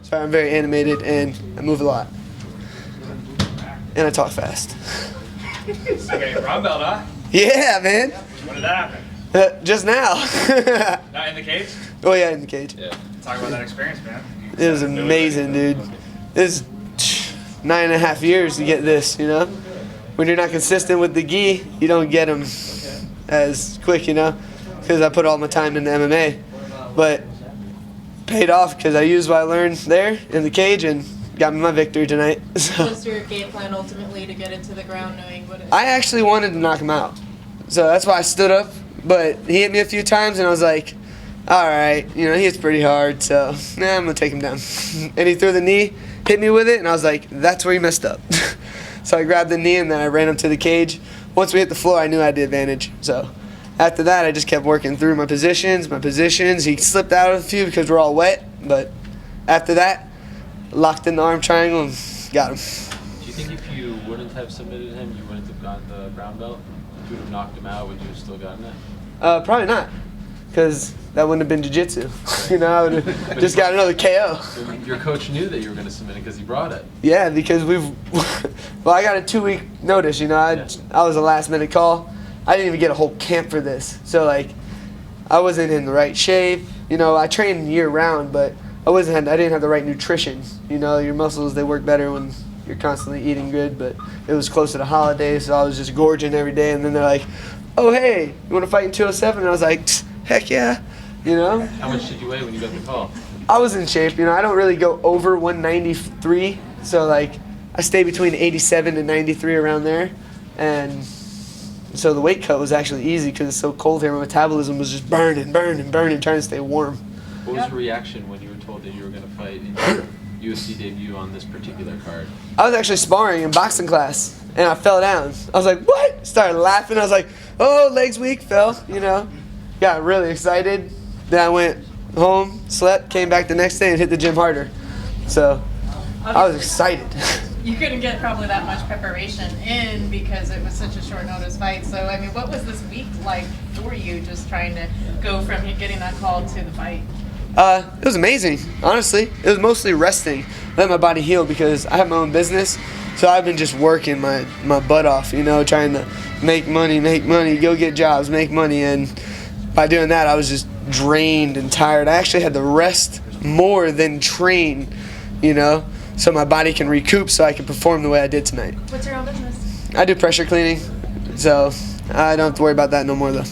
So I'm very animated and I move a lot. And I talk fast. Okay, brown belt, huh? Yeah, man. When did that happen? Just now. Not in the cage? Oh yeah, in the cage. Yeah. Talk about that experience, man. It was amazing, dude. This 9.5 years to get this, you know? When you're not consistent with the gi, you don't get them as quick, you know? Because I put all my time into MMA. But paid off because I used what I learned there in the cage and got me my victory tonight. So. Was your game plan ultimately to get into the ground knowing what it is? I actually wanted to knock him out. So that's why I stood up. But he hit me a few times and I was like, all right, you know, he hits pretty hard, so nah, I'm going to take him down. And he threw the knee, hit me with it, and I was like, that's where he messed up. So I grabbed the knee and then I ran him to the cage. Once we hit the floor, I knew I had the advantage. So after that, I just kept working through my positions. He slipped out of a few because we're all wet, but after that, locked in the arm triangle and got him. Do you think if you wouldn't have submitted him, you wouldn't have gotten the brown belt? If you would have knocked him out, would you have still gotten it? Probably not, because that wouldn't have been jiu-jitsu. You know, I would have just got another KO. So your coach knew that you were going to submit it because he brought it. Yeah, because well, I got a 2-week notice, you know. I was a last-minute call. I didn't even get a whole camp for this. So, like, I wasn't in the right shape. You know, I trained year-round, but I didn't have the right nutrition. You know, your muscles, they work better when you're constantly eating good, but it was close to the holidays, so I was just gorging every day, and then they're like, oh, hey, you want to fight in 207? And I was like, heck yeah, you know? How much did you weigh when you got the call? I was in shape, you know. I don't really go over 193, so, like, I stay between 87 and 93 around there, and so the weight cut was actually easy because it's so cold here. My metabolism was just burning, trying to stay warm. What was your reaction when you were told that you were going to fight in your UFC debut on this particular card? I was actually sparring in boxing class, and I fell down. I was like, what? Started laughing. I was like, oh, legs weak, fell, you know. Got really excited. Then I went home, slept, came back the next day and hit the gym harder. So I was excited. You couldn't get probably that much preparation in because it was such a short notice fight. So, I mean, what was this week like for you, just trying to go from getting that call to the fight? It was amazing, honestly. It was mostly resting, let my body heal because I have my own business. So I've been just working my butt off, you know, trying to make money, go get jobs, make money. And by doing that, I was just drained and tired. I actually had to rest more than train, you know, so my body can recoup so I can perform the way I did tonight. What's your own business? I do pressure cleaning, so I don't have to worry about that no more, though.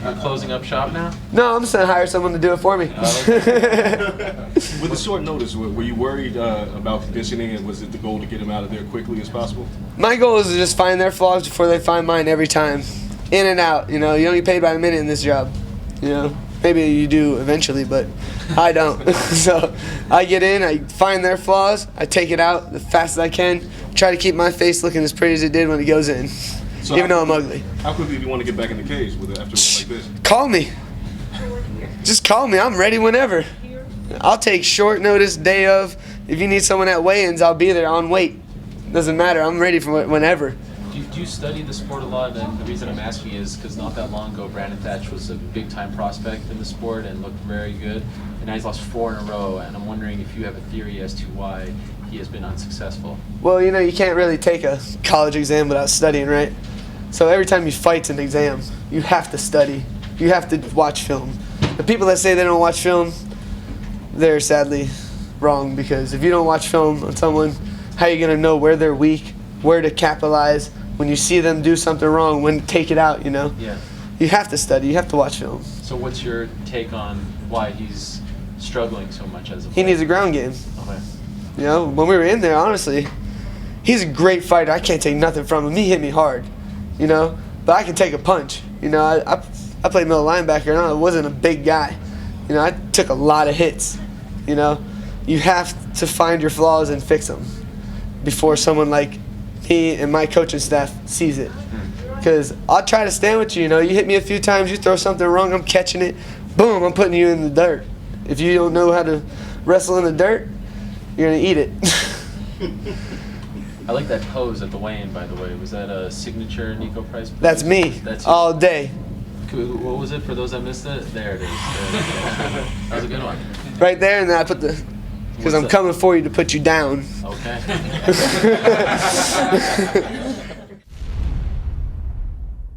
You're closing up shop now? No, I'm just going to hire someone to do it for me. With the short notice, were you worried about conditioning, and was it the goal to get him out of there quickly as possible? My goal is to just find their flaws before they find mine every time. In and out, you know. You don't get paid by the minute in this job, you know. Maybe you do eventually, but I don't. So I get in, I find their flaws, I take it out as fast as I can, try to keep my face looking as pretty as it did when it goes in, So even though I'm ugly. How quickly do you want to get back in the cage after one like this? Call me. Just call me. I'm ready whenever. I'll take short notice, day of. If you need someone at weigh-ins, I'll be there on weight. Doesn't matter. I'm ready for whenever. Do you study the sport a lot? And the reason I'm asking is because not that long ago, Brandon Thatch was a big-time prospect in the sport and looked very good. And now he's lost 4 in a row. And I'm wondering if you have a theory as to why he has been unsuccessful. Well, you know, you can't really take a college exam without studying, right? So every time you fight's an exam. You have to study. You have to watch film. The people that say they don't watch film, they're sadly wrong, because if you don't watch film on someone, how are you going to know where they're weak, where to capitalize, when you see them do something wrong, when to take it out, you know? Yeah. You have to study. You have to watch film. So what's your take on why he's struggling so much as a He player? needs a ground game. Okay. You know, when we were in there, honestly, he's a great fighter. I can't take nothing from him. He hit me hard, you know? But I can take a punch. You know, I played middle linebacker, and I wasn't a big guy. You know, I took a lot of hits, you know? You have to find your flaws and fix them before someone like me and my coaching staff sees it. Because I'll try to stand with you, you know? You hit me a few times, you throw something wrong, I'm catching it. Boom, I'm putting you in the dirt. If you don't know how to wrestle in the dirt, you're going to eat it. I like that pose at the weigh-in, by the way. Was that a signature Niko Price pose? That's me, That's you. all day. What was it for those that missed it? There it is. There it is. That was a good one. right there, and then I put the, because What's I'm that? coming for you to put you down. Okay.